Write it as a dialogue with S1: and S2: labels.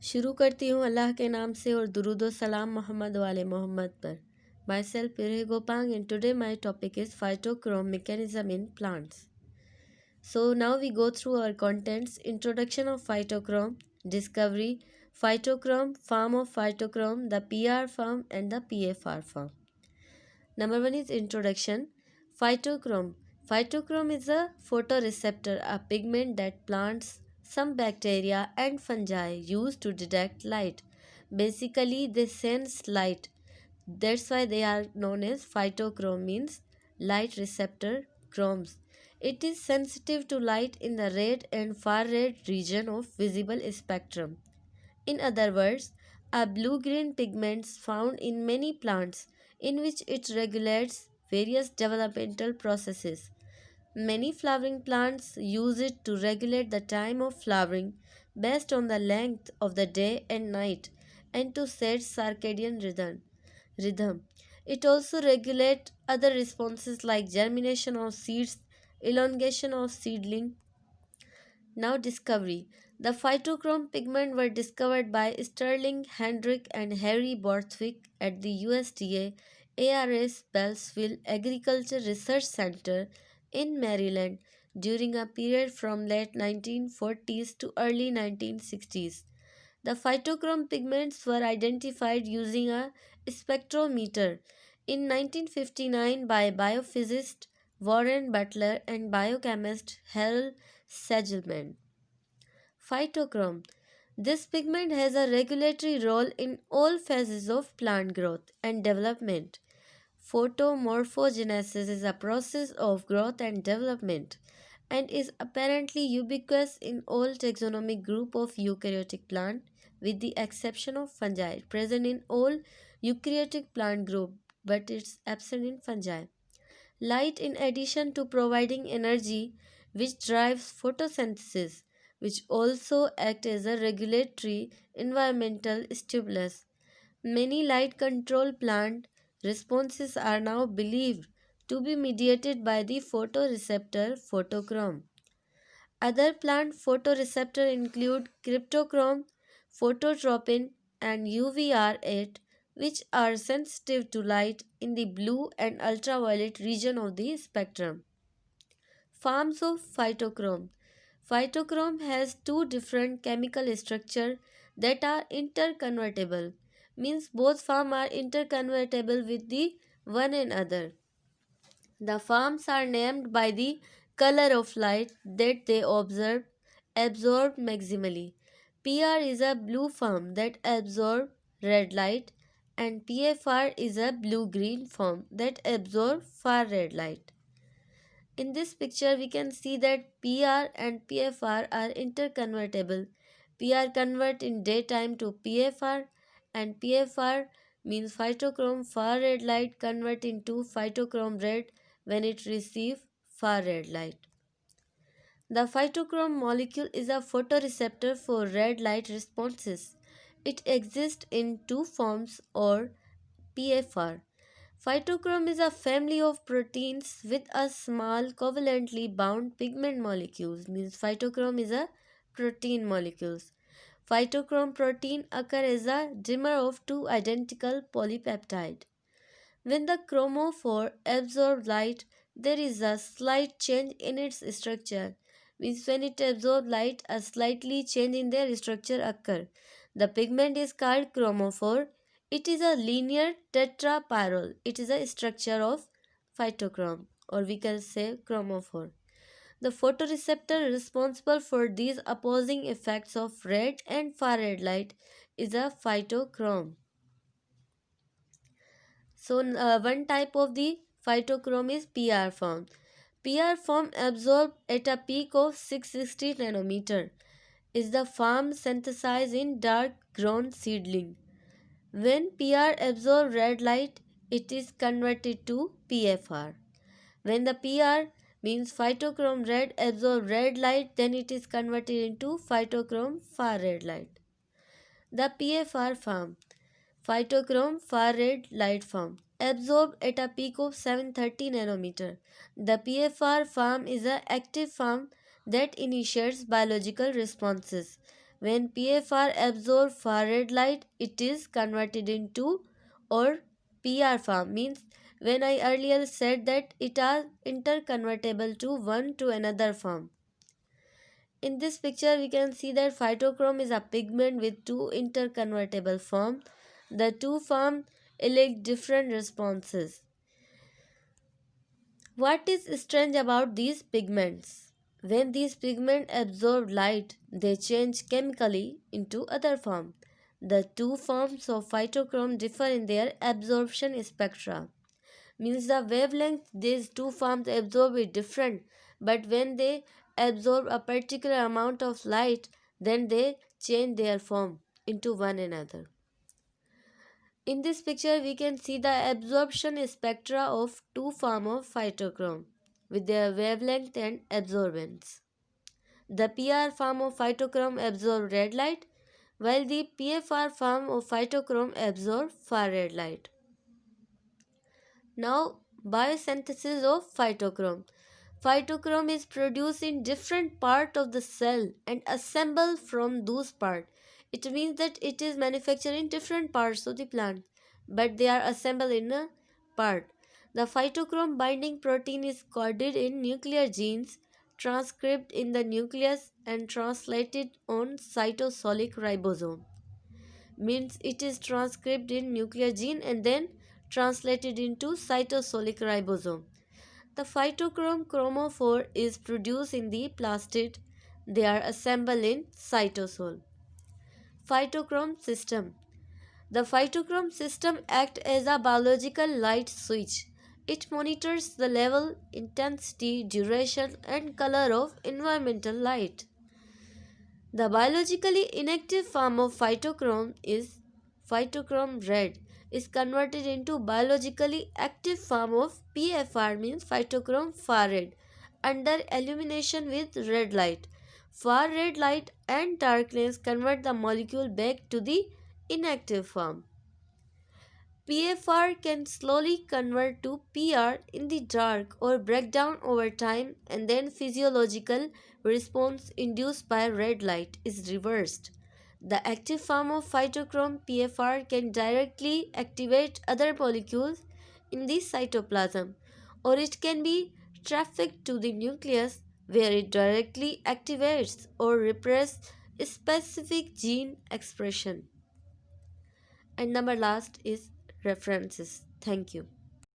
S1: शुरू करती हूँ अल्लाह के नाम से और दुरूद व सलाम मोहम्मद वाले मोहम्मद पर। My self Pirhe Gopang and today my topic is phytochrome mechanism in plants. So now we go through our contents. Introduction of phytochrome, discovery, phytochrome, form of phytochrome, the PR form and the PFR form. Number one is introduction. Phytochrome. Phytochrome is a photoreceptor, a pigment that plants, some bacteria and fungi use to detect light. Basically, they sense light. That's why they are known as phytochrome, means light receptor chromes. It is sensitive to light in the red and far red region of visible spectrum. In other words, a blue-green pigment found in many plants in which it regulates various developmental processes. Many flowering plants use it to regulate the time of flowering based on the length of the day and night and to set circadian rhythm. It also regulates other responses like germination of seeds, elongation of seedling. Now discovery. The phytochrome pigment were discovered by Sterling Hendrick and Harry Borthwick at the USDA ARS Bellsville Agriculture Research Center in Maryland during a period from late 1940s to early 1960s. The phytochrome pigments were identified using a spectrometer in 1959 by biophysicist Warren Butler and biochemist Harold Sagelman. Phytochrome. This pigment has a regulatory role in all phases of plant growth and development. Photomorphogenesis is a process of growth and development and is apparently ubiquitous in all taxonomic group of eukaryotic plant with the exception of fungi, present in all eukaryotic plant group but it's absent in fungi. Light, in addition to providing energy which drives photosynthesis, which also act as a regulatory environmental stimulus. Many light control plant responses are now believed to be mediated by the photoreceptor photochrome. Other plant photoreceptors include cryptochrome, phototropin, and UVR8, which are sensitive to light in the blue and ultraviolet region of the spectrum. Forms of phytochrome. Phytochrome has two different chemical structures that are interconvertible, means both forms are interconvertible with the one another. The forms are named by the color of light that they absorb maximally. PR is a blue form that absorbs red light and PFR is a blue-green form that absorbs far red light. In this picture, we can see that PR and PFR are interconvertible. PR convert in daytime to PFR and PFR means phytochrome far red light convert into phytochrome red when it receives far red light. The phytochrome molecule is a photoreceptor for red light responses. It exists in two forms or PFR. Phytochrome is a family of proteins with a small covalently bound pigment molecules. Means phytochrome is a protein molecules. Phytochrome protein occur as a dimer of two identical polypeptide. When the chromophore absorbs light, there is a slight change in its structure. Means when it absorbs light, a slightly change in their structure occur. The pigment is called chromophore. It is a linear tetrapyrrole. It is a structure of phytochrome, or we can say chromophore. The photoreceptor responsible for these opposing effects of red and far red light is a phytochrome. So, one type of the phytochrome is PR form. PR form absorbed at a peak of 660 nanometer is the form synthesized in dark grown seedling. When PR absorbs red light, it is converted to PFR. When the PR means phytochrome red absorbs red light, then it is converted into phytochrome far red light. The PFR form phytochrome far red light form absorbed at a peak of 730 nanometer. The PFR form is an active form that initiates biological responses. When PFR absorbs far red light, it is converted into or PR form means when I earlier said that it are interconvertible to one to another form. In this picture, we can see that phytochrome is a pigment with two interconvertible forms. The two forms elect different responses. What is strange about these pigments? When these pigments absorb light, they change chemically into other form. The two forms of phytochrome differ in their absorption spectra. Means the wavelength these two forms absorb is different, but when they absorb a particular amount of light, then they change their form into one another. In this picture, we can see the absorption spectra of two forms of phytochrome with their wavelength and absorbance. The PR form of phytochrome absorbs red light, while the PFR form of phytochrome absorbs far red light. Now, biosynthesis of phytochrome. Phytochrome is produced in different parts of the cell and assembled from those parts. It means that it is manufactured in different parts of the plant, but they are assembled in a part. The phytochrome binding protein is coded in nuclear genes, transcribed in the nucleus, and translated on cytosolic ribosome. Means it is transcribed in nuclear gene and then translated into cytosolic ribosome. The phytochrome chromophore is produced in the plastid. They are assembled in cytosol. Phytochrome system. The phytochrome system acts as a biological light switch. It monitors the level, intensity, duration, and color of environmental light. The biologically inactive form of phytochrome is phytochrome red is converted into biologically active form of PFR means phytochrome far red under illumination with red light. Far red light and darkness convert the molecule back to the inactive form. PFR can slowly convert to PR in the dark or break down over time, and then physiological response induced by red light is reversed. The active form of phytochrome PFR can directly activate other molecules in the cytoplasm, or it can be trafficked to the nucleus where it directly activates or represses specific gene expression. And number last is references. Thank you.